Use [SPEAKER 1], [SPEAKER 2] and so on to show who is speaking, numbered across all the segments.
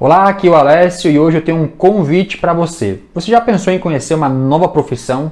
[SPEAKER 1] Olá, aqui é o Alessio e hoje eu tenho um convite para você. Você já pensou em conhecer uma nova profissão?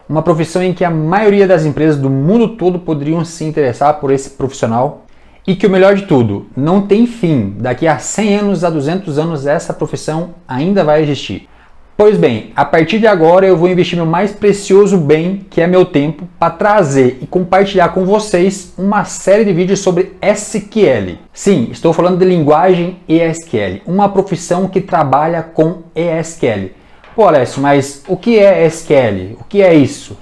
[SPEAKER 1] Uma profissão em que a maioria das empresas do mundo todo poderiam se interessar por esse profissional? E que o melhor de tudo, não tem fim. Daqui a 100 anos, a 200 anos, essa profissão ainda vai existir. Pois bem, a partir de agora eu vou investir meu mais precioso bem, que é meu tempo, para trazer e compartilhar com vocês uma série de vídeos sobre SQL. Sim, estou falando de linguagem ESQL, uma profissão que trabalha com ESQL. Pô, Alessio, mas o que é SQL? O que é isso?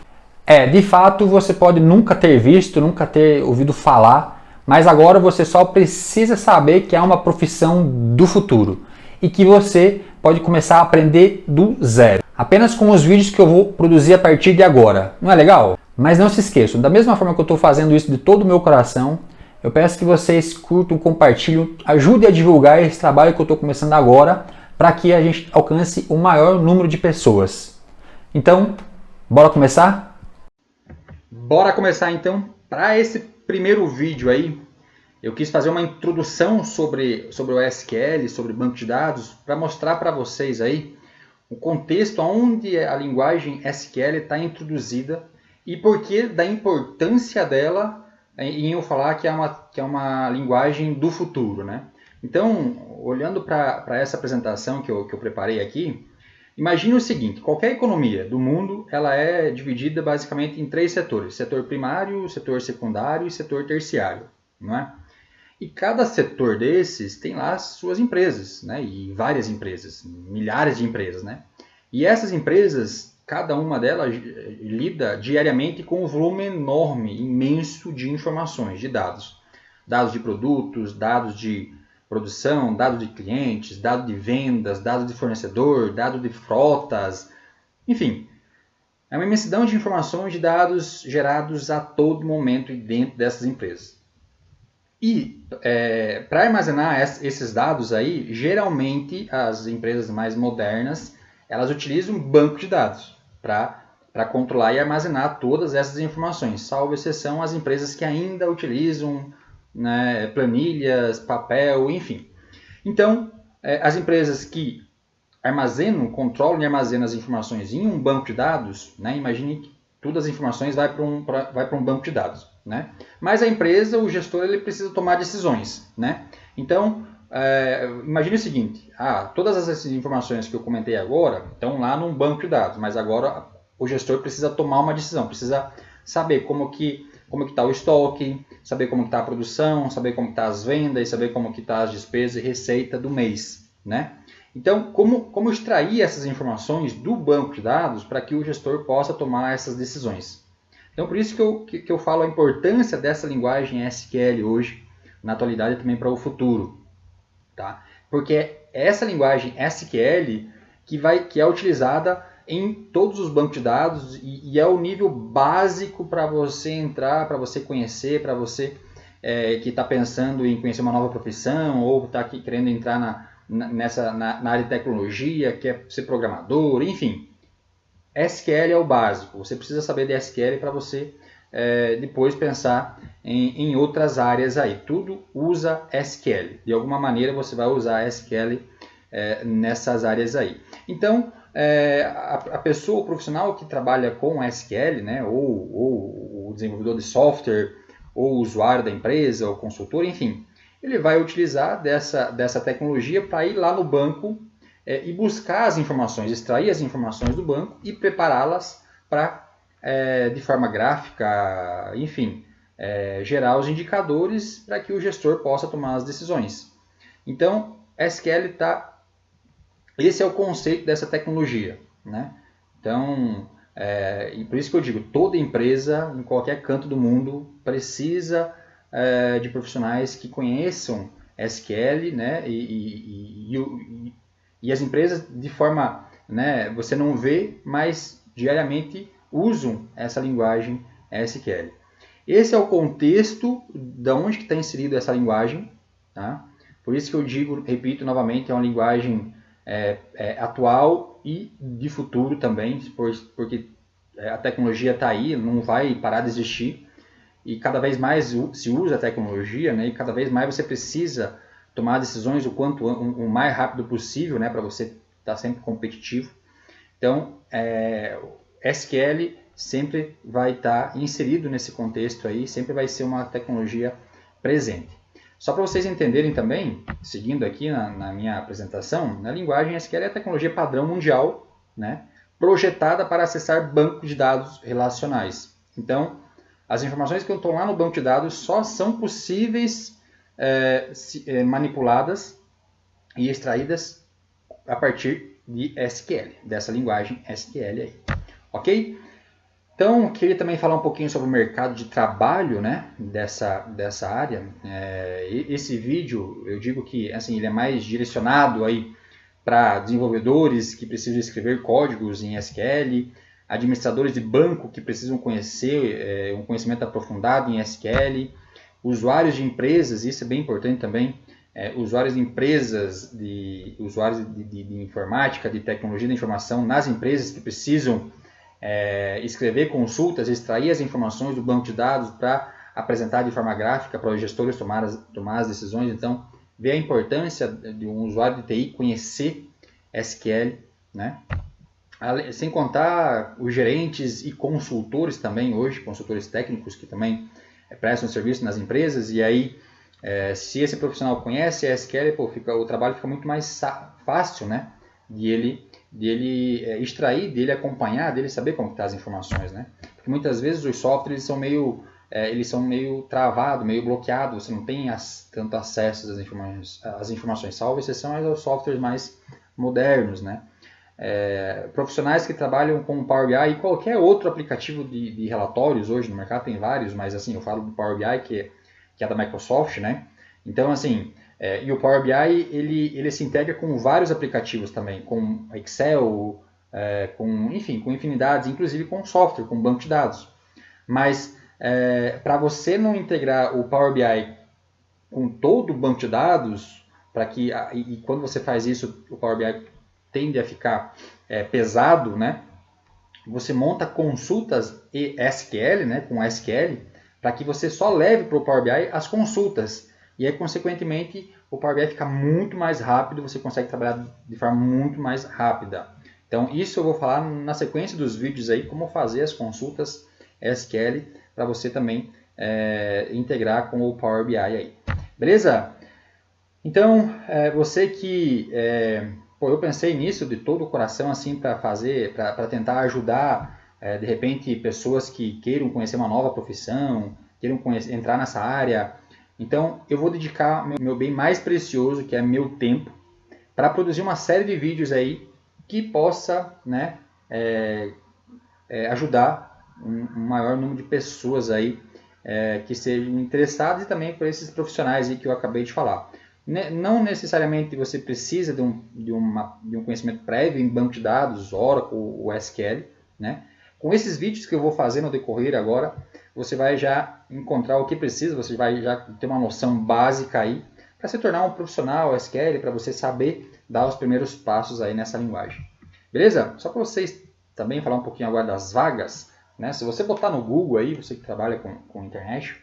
[SPEAKER 1] De fato, você pode nunca ter visto, nunca ter ouvido falar, mas agora você só precisa saber que é uma profissão do futuro e que você pode começar a aprender do zero, apenas com os vídeos que eu vou produzir a partir de agora. Não é legal? Mas não se esqueçam, da mesma forma que eu estou fazendo isso de todo o meu coração, eu peço que vocês curtam, compartilhem, ajudem a divulgar esse trabalho que eu estou começando agora, para que a gente alcance o maior número de pessoas. Então, bora começar? Bora começar então. Para esse primeiro vídeo aí, eu quis fazer uma introdução sobre o SQL, sobre banco de dados, para mostrar para vocês aí o contexto onde a linguagem SQL está introduzida e por que da importância dela em eu falar que é uma linguagem do futuro, né? Então, olhando para essa apresentação que eu preparei aqui, imagine o seguinte: qualquer economia do mundo ela é dividida basicamente em três setores: setor primário, setor secundário e setor terciário, não é? E cada setor desses tem lá suas empresas, né? E várias empresas, milhares de empresas, né? E essas empresas, cada uma delas lida diariamente com um volume enorme, imenso de informações, de dados. Dados de produtos, dados de produção, dados de clientes, dados de vendas, dados de fornecedor, dados de frotas, enfim. É uma imensidão de informações, de dados gerados a todo momento dentro dessas empresas. E para armazenar esses dados aí, geralmente as empresas mais modernas, elas utilizam um banco de dados para controlar e armazenar todas essas informações, salvo exceção as empresas que ainda utilizam, né, planilhas, papel, enfim. Então, as empresas que armazenam, controlam e armazenam as informações em um banco de dados, né, imagine que todas as informações vai para um banco de dados, né? Mas a empresa, o gestor, ele precisa tomar decisões, né? Então, imagine o seguinte: todas essas informações que eu comentei agora estão lá num banco de dados, mas agora o gestor precisa tomar uma decisão, precisa saber como que está o estoque, saber como está a produção, saber como está as vendas, saber como que está as despesas e receita do mês, né? Então, como extrair essas informações do banco de dados para que o gestor possa tomar essas decisões? Então, por isso que eu falo a importância dessa linguagem SQL hoje, na atualidade e também para o futuro. Tá? Porque é essa linguagem SQL que é utilizada em todos os bancos de dados e é o nível básico para você entrar, para você conhecer, para você que está pensando em conhecer uma nova profissão ou está querendo entrar na área de tecnologia, quer ser programador, enfim. SQL é o básico. Você precisa saber de SQL para você depois pensar em outras áreas aí. Tudo usa SQL. De alguma maneira você vai usar SQL nessas áreas aí. Então, a pessoa, o profissional que trabalha com SQL, né, ou o desenvolvedor de software, ou o usuário da empresa, ou consultor, enfim, ele vai utilizar dessa tecnologia para ir lá no banco e buscar as informações, extrair as informações do banco e prepará-las para, de forma gráfica, enfim, gerar os indicadores para que o gestor possa tomar as decisões. Então, SQL esse é o conceito dessa tecnologia, né? Então, e por isso que eu digo, toda empresa, em qualquer canto do mundo, precisa de profissionais que conheçam SQL, né? E as empresas, de forma, né, você não vê, mas diariamente usam essa linguagem SQL. Esse é o contexto de onde está inserida essa linguagem, tá? Por isso que eu digo, repito novamente, é uma linguagem atual e de futuro também, porque a tecnologia está aí, não vai parar de existir, e cada vez mais se usa a tecnologia, né, e cada vez mais você precisa tomar decisões o mais rápido possível, né, para você estar sempre competitivo. Então, SQL sempre vai estar inserido nesse contexto aí, sempre vai ser uma tecnologia presente. Só para vocês entenderem também, seguindo aqui na minha apresentação, a linguagem SQL é a tecnologia padrão mundial, né, projetada para acessar bancos de dados relacionais. Então, as informações que estão lá no banco de dados só são possíveis manipuladas e extraídas a partir de SQL, dessa linguagem SQL aí. Ok? Então, queria também falar um pouquinho sobre o mercado de trabalho, né, dessa área. Esse vídeo, eu digo que assim, ele é mais direcionado aí para desenvolvedores que precisam escrever códigos em SQL, administradores de banco que precisam conhecer um conhecimento aprofundado em SQL, usuários de empresas, isso é bem importante também, usuários de empresas, usuários de informática, de tecnologia da informação nas empresas que precisam escrever consultas, extrair as informações do banco de dados para apresentar de forma gráfica para os gestores tomar as decisões. Então, ver a importância de um usuário de TI conhecer SQL, né? Sem contar os gerentes e consultores também hoje, consultores técnicos que também prestam serviço nas empresas, e aí se esse profissional conhece SQL, o trabalho fica muito mais fácil, né? De ele extrair, dele acompanhar, dele saber como estão as informações, né? Porque muitas vezes os softwares são meio travados, meio bloqueados, você não tem tanto acesso às informações, salvo exceção aos softwares mais modernos, né? Profissionais que trabalham com Power BI e qualquer outro aplicativo de relatórios hoje no mercado, tem vários, mas assim, eu falo do Power BI, que é da Microsoft, né? Então, assim, e o Power BI, ele se integra com vários aplicativos também, com Excel, com infinidades, inclusive com software, com banco de dados. Mas, para você não integrar o Power BI com todo o banco de dados, e quando você faz isso, o Power BI tende a ficar pesado, né? Você monta consultas e SQL, né, com SQL, para que você só leve para o Power BI as consultas. E aí, consequentemente, o Power BI fica muito mais rápido, você consegue trabalhar de forma muito mais rápida. Então, isso eu vou falar na sequência dos vídeos aí, como fazer as consultas SQL para você também integrar com o Power BI aí. Beleza? Então, você que... eu pensei nisso de todo o coração assim para tentar ajudar de repente pessoas que queiram conhecer uma nova profissão, queiram entrar nessa área. Então eu vou dedicar meu bem mais precioso, que é meu tempo, para produzir uma série de vídeos aí que possa, né, ajudar um maior número de pessoas aí que sejam interessadas, e também por esses profissionais aí que eu acabei de falar. Não necessariamente você precisa de um conhecimento prévio em banco de dados, Oracle ou SQL, né? Com esses vídeos que eu vou fazer no decorrer agora, você vai já encontrar o que precisa, você vai já ter uma noção básica aí para se tornar um profissional SQL, para você saber dar os primeiros passos aí nessa linguagem. Beleza? Só para vocês também falar um pouquinho agora das vagas, né? Se você botar no Google aí, você que trabalha com internet,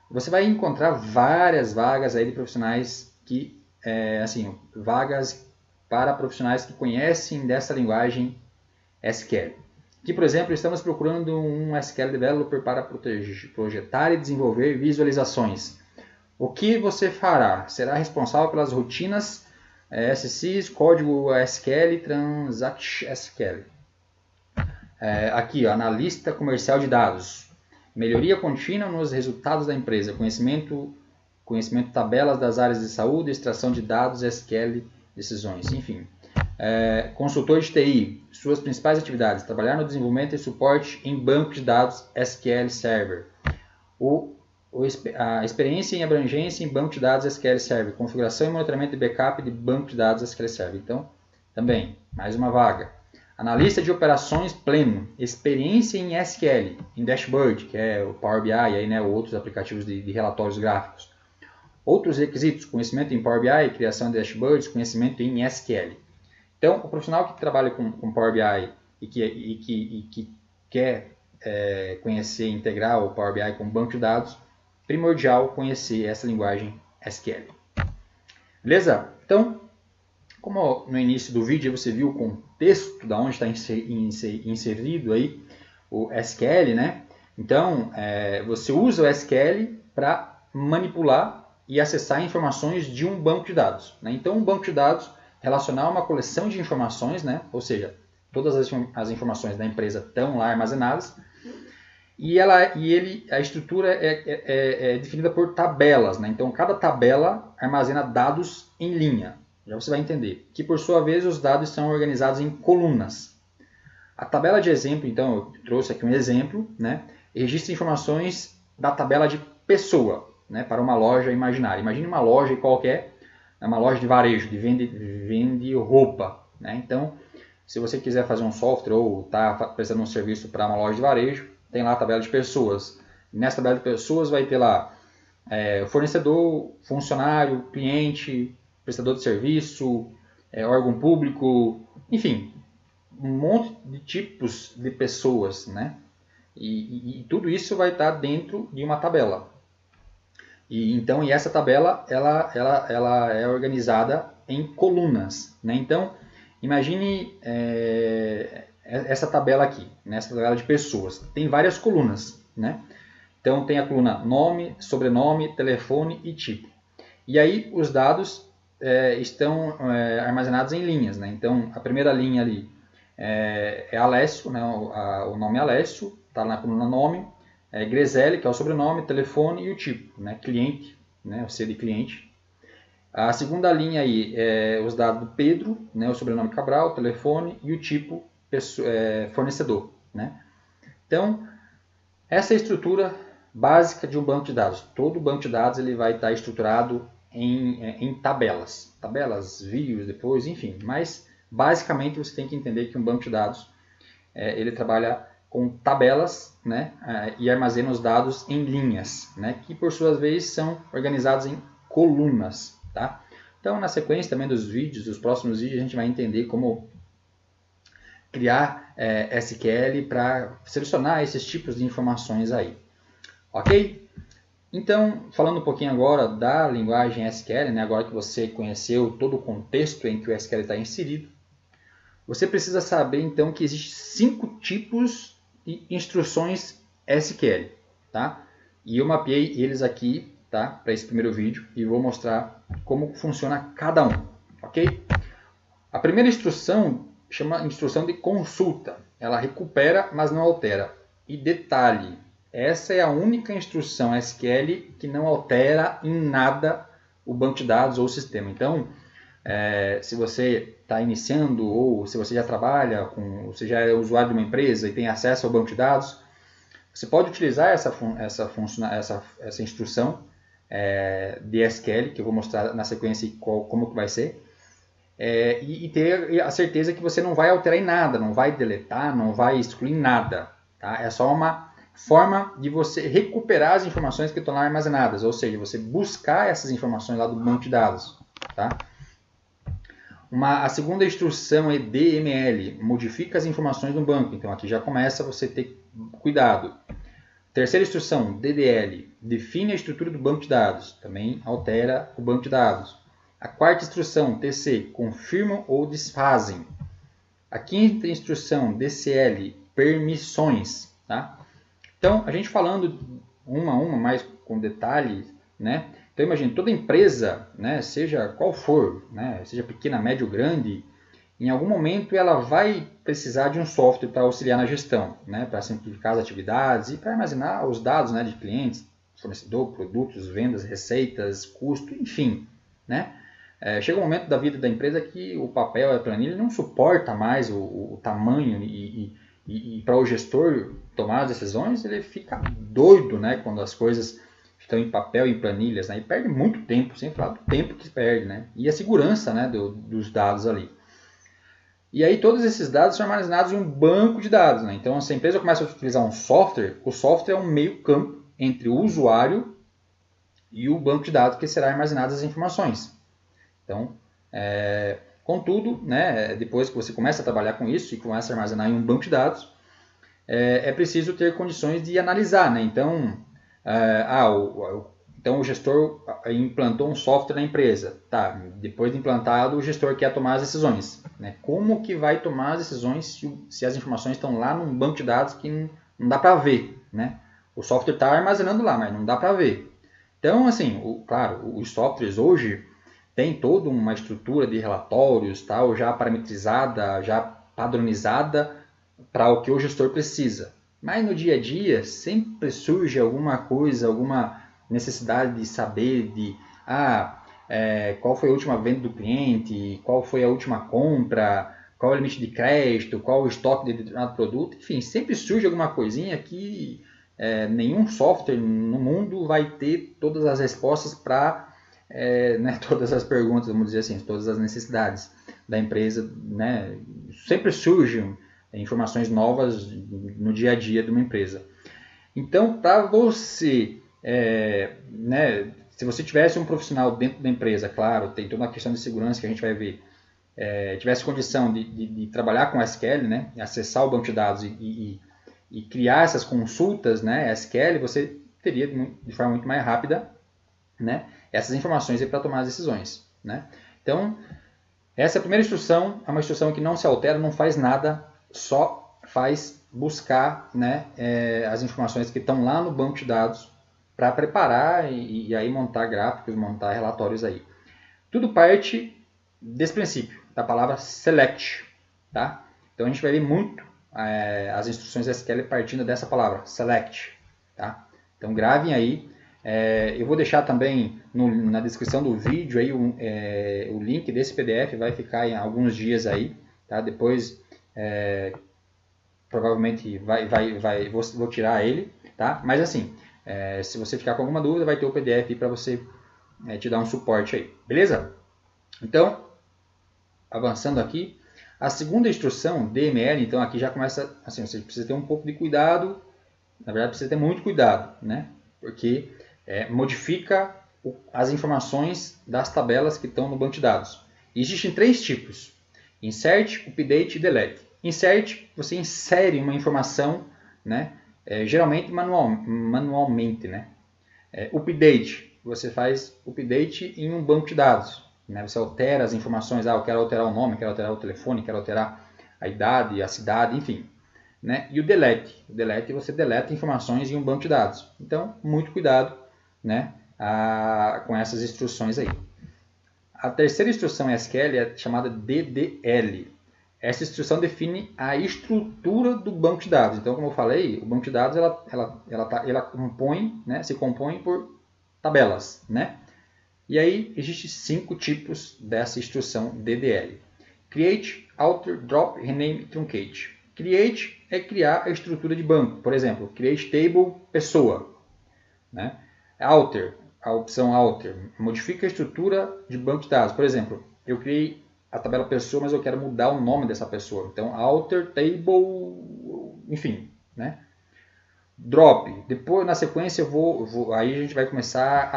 [SPEAKER 1] você vai encontrar várias vagas aí de profissionais vagas para profissionais que conhecem dessa linguagem SQL. Aqui, por exemplo, estamos procurando um SQL Developer para projetar e desenvolver visualizações. O que você fará? Será responsável pelas rotinas SSIS, código SQL, Transact SQL. Aqui, analista comercial de dados. Melhoria contínua nos resultados da empresa. Conhecimento de tabelas das áreas de saúde, extração de dados, SQL, decisões, enfim. Consultor de TI, suas principais atividades: trabalhar no desenvolvimento e suporte em banco de dados SQL Server. A experiência em abrangência em banco de dados SQL Server, configuração e monitoramento de backup de banco de dados SQL Server. Então, também, mais uma vaga. Analista de operações pleno, experiência em SQL, em Dashboard, que é o Power BI, aí, né, ou outros aplicativos de relatórios gráficos. Outros requisitos: conhecimento em Power BI, criação de dashboards, conhecimento em SQL. Então, o profissional que trabalha com Power BI e que quer conhecer e integrar o Power BI com banco de dados, primordial conhecer essa linguagem SQL. Beleza? Então, como no início do vídeo você viu o contexto da onde está inserido aí o SQL, né? Então, você usa o SQL para manipular e acessar informações de um banco de dados, né? Então, um banco de dados relacional é uma coleção de informações, né? Ou seja, todas as informações da empresa estão lá armazenadas. E a estrutura é definida por tabelas, né? Então, cada tabela armazena dados em linha. Já você vai entender. Que, por sua vez, os dados são organizados em colunas. A tabela de exemplo, então, eu trouxe aqui um exemplo, né? Registra informações da tabela de pessoa, né? Para uma loja imaginária. Imagine uma loja qualquer, uma loja de varejo, que vende roupa, né? Então, se você quiser fazer um software ou está prestando um serviço para uma loja de varejo, tem lá a tabela de pessoas. Nessa tabela de pessoas vai ter lá fornecedor, funcionário, cliente, prestador de serviço, órgão público, enfim, um monte de tipos de pessoas, né? E tudo isso vai estar dentro de uma tabela. Então, essa tabela ela é organizada em colunas, né? Então, imagine essa tabela aqui, nessa tabela de pessoas. Tem várias colunas, né? Então tem a coluna nome, sobrenome, telefone e tipo. E aí os dados estão armazenados em linhas, né? Então a primeira linha ali é Alessio, né? O nome é Alessio, está na coluna nome. Greselli, que é o sobrenome, telefone e o tipo, né? Cliente, né? O C de cliente. A segunda linha aí é os dados do Pedro, né? O sobrenome Cabral, o telefone e o tipo fornecedor, né? Então essa é a estrutura básica de um banco de dados. Todo banco de dados ele vai estar estruturado em tabelas. Tabelas, views, depois, enfim. Mas, basicamente, você tem que entender que um banco de dados ele trabalha com tabelas, né, e armazena os dados em linhas, né, que, por suas vezes, são organizados em colunas. Tá? Então, na sequência também dos vídeos, dos próximos vídeos, a gente vai entender como criar SQL para selecionar esses tipos de informações aí. Ok? Então, falando um pouquinho agora da linguagem SQL, né, agora que você conheceu todo o contexto em que o SQL está inserido, você precisa saber então que existem 5 tipos de instruções SQL. Tá? E eu mapeei eles aqui, tá, para esse primeiro vídeo e vou mostrar como funciona cada um. Ok? A primeira instrução chama instrução de consulta. Ela recupera, mas não altera. E detalhe, essa é a única instrução SQL que não altera em nada o banco de dados ou o sistema. Então, se você está iniciando ou se você já trabalha, você já é usuário de uma empresa e tem acesso ao banco de dados, você pode utilizar essa instrução de SQL, que eu vou mostrar na sequência como que vai ser, e ter a certeza que você não vai alterar em nada, não vai deletar, não vai excluir nada. Tá? É só uma forma de você recuperar as informações que estão lá armazenadas, ou seja, você buscar essas informações lá do banco de dados. Tá? A segunda instrução é DML, modifica as informações do banco. Então aqui já começa você ter cuidado. Terceira instrução, DDL, define a estrutura do banco de dados, também altera o banco de dados. A quarta instrução, TC, confirmam ou desfazem. A quinta instrução, DCL, permissões. Tá? Então, a gente falando uma a uma, mais com detalhes, né? Então, imagine, toda empresa, né, seja qual for, né, seja pequena, média ou grande, em algum momento ela vai precisar de um software para auxiliar na gestão, né, para simplificar as atividades e para armazenar os dados, né, de clientes, fornecedor, produtos, vendas, receitas, custo, enfim, né? Chega um momento da vida da empresa que o papel e a planilha não suporta mais o tamanho e para o gestor tomar as decisões, ele fica doido, né, quando as coisas estão em papel e em planilhas, né, e perde muito tempo, sem falar do tempo que perde, né, e a segurança, né, dos dados ali. E aí todos esses dados são armazenados em um banco de dados, né, então se a empresa começa a utilizar um software, o software é um meio campo entre o usuário e o banco de dados que será armazenadas as informações. Então, contudo, né, depois que você começa a trabalhar com isso e começa a armazenar em um banco de dados, é preciso ter condições de analisar. Né? Então, Então o gestor implantou um software na empresa. Tá, depois de implantado, o gestor quer tomar as decisões. Né? Como que vai tomar as decisões se as informações estão lá num banco de dados que não dá para ver? Né? O software está armazenando lá, mas não dá para ver. Então, assim, claro, os softwares hoje têm toda uma estrutura de relatórios, tal, já parametrizada, já padronizada para o que o gestor precisa. Mas no dia a dia sempre surge alguma coisa, alguma necessidade de saber qual foi a última venda do cliente, qual foi a última compra, qual é o limite de crédito, qual o estoque de determinado produto. Enfim, sempre surge alguma coisinha que nenhum software no mundo vai ter todas as respostas para né, todas as perguntas, vamos dizer assim, todas as necessidades da empresa. Né? Sempre surgem informações novas no dia a dia de uma empresa. Então, para você, né, se você tivesse um profissional dentro da empresa, claro, tem toda uma questão de segurança que a gente vai ver, tivesse condição de trabalhar com SQL, né, acessar o banco de dados e criar essas consultas, né, SQL, você teria de forma muito mais rápida, né, essas informações para tomar as decisões. Né? Então, essa é a primeira instrução, é uma instrução que não se altera, não faz nada, só faz buscar, né, as informações que estão lá no banco de dados para preparar e aí montar gráficos, montar relatórios aí. Tudo parte desse princípio, da palavra select. Tá? Então a gente vai ver muito as instruções SQL partindo dessa palavra, select. Tá? Então gravem aí. Eu vou deixar também na descrição do vídeo aí o link desse PDF, vai ficar em alguns dias aí. Tá? Depois provavelmente vou tirar ele. Tá? Mas assim, se você ficar com alguma dúvida, vai ter o PDF para você te dar um suporte aí. Beleza? Então, avançando aqui, a segunda instrução, DML, então aqui já começa, assim, você precisa ter um pouco de cuidado, na verdade precisa ter muito cuidado, né? Porque modifica as informações das tabelas que estão no banco de dados. Existem 3 tipos, insert, update e delete. Insert, você insere uma informação, né? Geralmente manualmente, né? Update, você faz update em um banco de dados. Né? Você altera as informações, eu quero alterar o nome, quero alterar o telefone, quero alterar a idade, a cidade, enfim. Né? E o delete, você deleta informações em um banco de dados. Então, muito cuidado, né, com essas instruções aí. A terceira instrução em SQL é chamada DDL. Essa instrução define a estrutura do banco de dados. Então, como eu falei, o banco de dados se compõe por tabelas, né? E aí existem 5 tipos dessa instrução DDL. Create, Alter, Drop, Rename, Truncate. Create é criar a estrutura de banco. Por exemplo, Create Table Pessoa. Né? Alter, a opção Alter, modifica a estrutura de banco de dados. Por exemplo, eu criei a tabela pessoa, mas eu quero mudar o nome dessa pessoa. Então, Alter Table, enfim, né? Drop. Depois, na sequência, aí a gente vai começar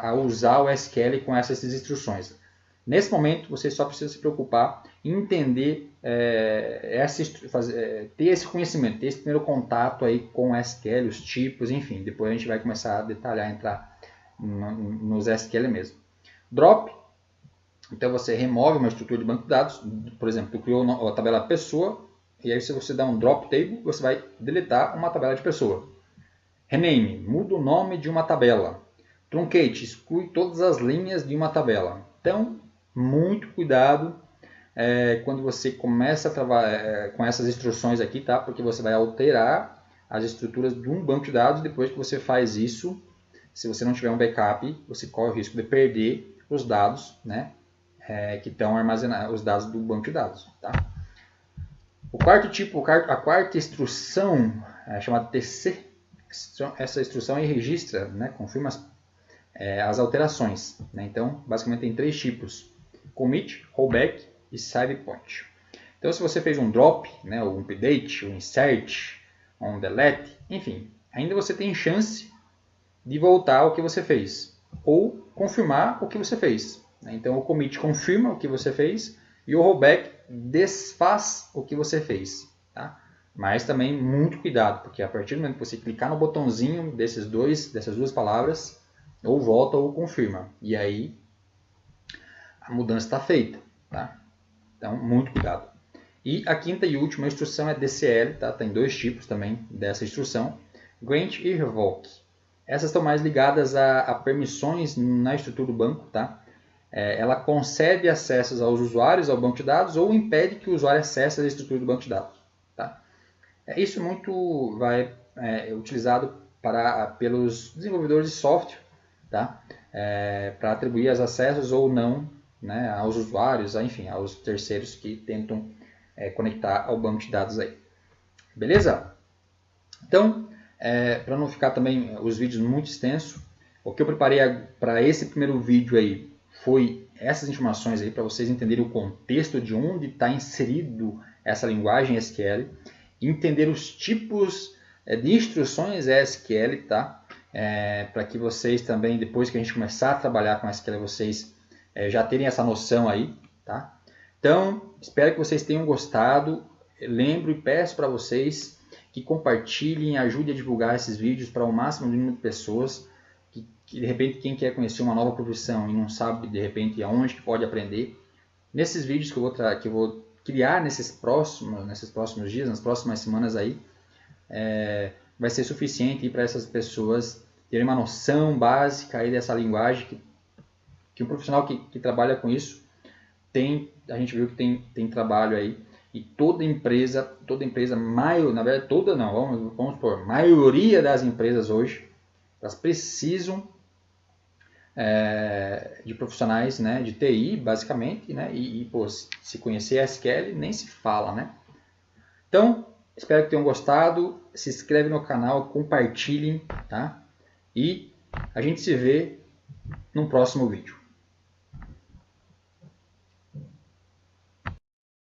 [SPEAKER 1] a usar o SQL com essas instruções. Nesse momento, você só precisa se preocupar em entender, ter esse conhecimento, ter esse primeiro contato aí com o SQL, os tipos, enfim. Depois a gente vai começar a detalhar, entrar nos SQL mesmo. Drop. Então, você remove uma estrutura de banco de dados. Por exemplo, tu criou a tabela pessoa, e aí se você dá um drop table, você vai deletar uma tabela de pessoa. Rename, muda o nome de uma tabela. Truncate, exclui todas as linhas de uma tabela. Então, muito cuidado quando você começa a trabalhar com essas instruções aqui, tá? Porque você vai alterar as estruturas de um banco de dados. Depois que você faz isso, se você não tiver um backup, você corre o risco de perder os dados, né? Que estão armazenados, os dados do banco de dados, tá? O quarto tipo, a quarta instrução, chamada TC, essa instrução aí registra, né, confirma as alterações. Né? Então, basicamente tem 3 tipos: commit, rollback e save point. Então, se você fez um drop, né, um update, um insert, um delete, enfim, ainda você tem chance de voltar ao que você fez ou confirmar o que você fez. Né? Então, o commit confirma o que você fez e o rollback desfaz o que você fez. Tá? Mas também muito cuidado, porque a partir do momento que você clicar no botãozinho dessas duas palavras, ou volta ou confirma. E aí a mudança está feita. Tá? Então, muito cuidado. E a quinta e última instrução é DCL, tá? Tem dois tipos também dessa instrução, Grant e Revoke. Essas estão mais ligadas a permissões na estrutura do banco, tá? Ela concede acessos aos usuários ao banco de dados ou impede que o usuário acesse a estrutura do banco de dados. Tá? Isso muito é utilizado pelos desenvolvedores de software, tá? Para atribuir os acessos ou não, né, aos usuários, enfim, aos terceiros que tentam conectar ao banco de dados aí. Beleza? Então, para não ficar também os vídeos muito extensos, o que eu preparei para esse primeiro vídeo aí foi essas informações aí para vocês entenderem o contexto de onde está inserido essa linguagem SQL, entender os tipos de instruções SQL, tá? Para que vocês também, depois que a gente começar a trabalhar com SQL, vocês já terem essa noção aí, tá? Então, espero que vocês tenham gostado. Lembro e peço para vocês que compartilhem, ajudem a divulgar esses vídeos para o máximo número de pessoas, que de repente quem quer conhecer uma nova profissão e não sabe de repente aonde que pode aprender. Nesses vídeos que eu vou criar nesses próximos dias, nas próximas semanas aí, vai ser suficiente para essas pessoas terem uma noção básica aí dessa linguagem que um profissional que trabalha com isso a gente viu que tem trabalho aí. E toda empresa, na verdade toda não, vamos supor, maioria das empresas hoje, elas precisam de profissionais, né, de TI, basicamente, né, pô, se conhecer SQL, nem se fala, né. Então, espero que tenham gostado, se inscreve no canal, compartilhem, tá, e a gente se vê no próximo vídeo.